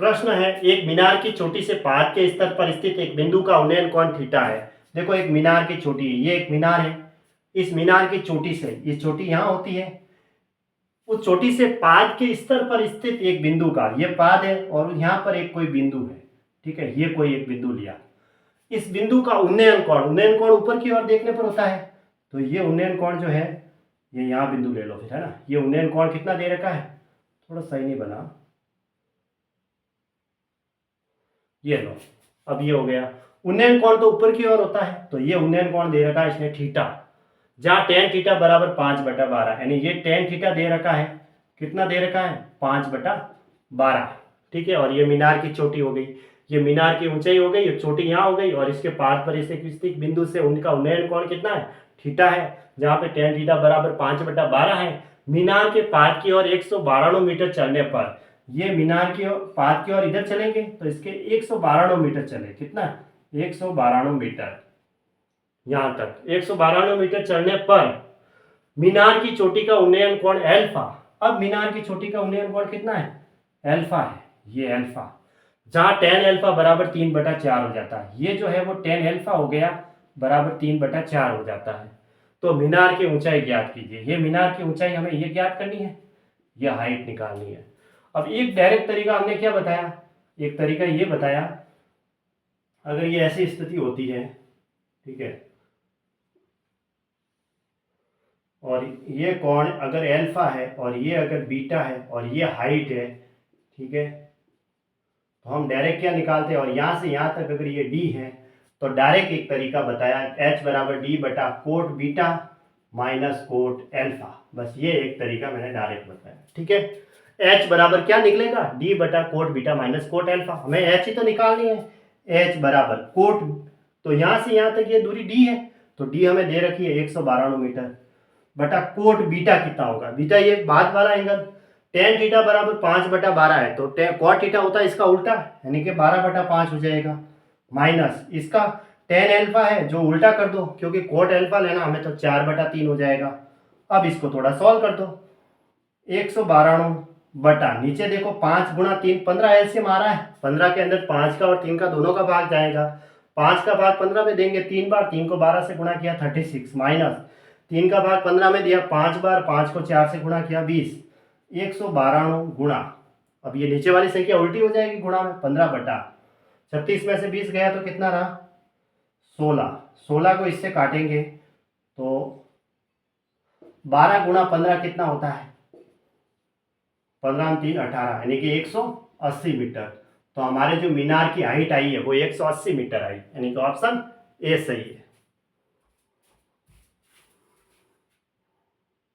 प्रश्न है, एक मीनार की चोटी से पाद के स्तर पर स्थित एक बिंदु का उन्नयन कोण थीटा है। देखो एक मीनार की चोटी है, ये एक मीनार है। इस मीनार की चोटी से, ये चोटी यहाँ होती है, उस चोटी से पाद के स्तर पर स्थित एक बिंदु का, ये पाद है और यहाँ पर एक कोई बिंदु है, ठीक है, ये कोई एक बिंदु लिया। इस बिंदु का उन्नयन कोण ऊपर की ओर देखने पर होता है, तो ये उन्नयन कोण जो है, ये यहाँ बिंदु ले लो फिर, है ना। ये उन्नयन कोण कितना दे रखा है, थोड़ा सही नहीं बना, ये लो, अब ये हो गया। उन्नयन कोण तो ऊपर की ओर होता है, तो ये उन्नयन कोण दे रखा है इसने थीटा, जहां टेन थीटा बराबर 5/12, यानी ये टेन थीटा दे रखा है, कितना दे रखा है, 5/12, ठीक है। और ये मीनार की चोटी हो गई, ये मीनार की ऊंचाई हो गई, ये चोटी यहाँ हो गई, और इसके पाद पर इसे स्थित बिंदु से उनका उन्नयन कोण कितना है, थीटा है, जहां पे टेन थीटा बराबर 5/12 है। मीनार के पाद की ओर 192 मीटर चलने पर, ये मीनार की ओर पाद की ओर इधर चलेंगे तो इसके 192 मीटर चले, कितना, 192 मीटर, यहां तक 192 मीटर चलने पर मीनार की चोटी का उन्नयन कोण एल्फा। अब मीनार की चोटी का उन्नयन कोण कितना है, एल्फा है, ये एल्फा, जहां टेन एल्फा बराबर 3/4 हो जाता है, ये जो है वो टेन एल्फा हो गया बराबर 3/4 हो जाता है। तो मीनार की ऊंचाई ज्ञात कीजिए, ये मीनार की ऊंचाई हमें ये ज्ञात करनी है, ये हाइट निकालनी है। अब एक डायरेक्ट तरीका हमने क्या बताया, एक तरीका ये बताया, अगर ये ऐसी स्थिति होती है, ठीक है, और ये कोण अगर एल्फा है और ये अगर बीटा है और ये हाइट है, ठीक है, तो हम डायरेक्ट क्या निकालते हैं, और यहाँ से यहाँ तक अगर ये डी है तो डायरेक्ट एक तरीका बताया, एच बराबर डी बटा cot beta minus cot alpha, बस ये एक तरीका मैंने डायरेक्ट बताया, ठीक है। एच बराबर क्या निकलेगा, डी बटा cot beta minus cot alpha, हमें एच ही तो निकालनी है। एच बराबर कोट, तो यहाँ से यहाँ तक ये दूरी डी है, तो डी हमें दे रखी है 192 मीटर, बटा कोट बीटा कितना होगा, बीटा ये बाद वाला एंगल, टेन थीटा बराबर 5/12 है, तो कॉट थीटा होता है इसका उल्टा, यानी कि 12/5 हो जाएगा, माइनस इसका टेन एल्फा है जो उल्टा कर दो, क्योंकि कोट एल्फा लेना हमें, तो 4/3 हो जाएगा। अब इसको थोड़ा सॉल्व कर दो, 192 बटा नीचे देखो 5 गुणा 3, 15 एलसीएम आ रहा है, 15 के अंदर 5 का और 3 का दोनों का भाग जाएगा, 5 का भाग 15 में देंगे 3 बार, 3 को 12 से गुणा किया 36, माइनस 3 का भाग 15 में दिया 5 बार, 5 को 4 से गुणा किया 20, 192 गुणा, अब ये नीचे वाली संख्या उल्टी हो जाएगी गुणा में, 15/36 में से 20 गया तो कितना रहा, 16, 16 को इससे काटेंगे तो 12 गुणा 15 कितना होता है, 15 3 18, यानी कि 180 मीटर। तो हमारे जो मीनार की हाइट आई है वो 180 मीटर आई, यानी कि ऑप्शन ए सही है।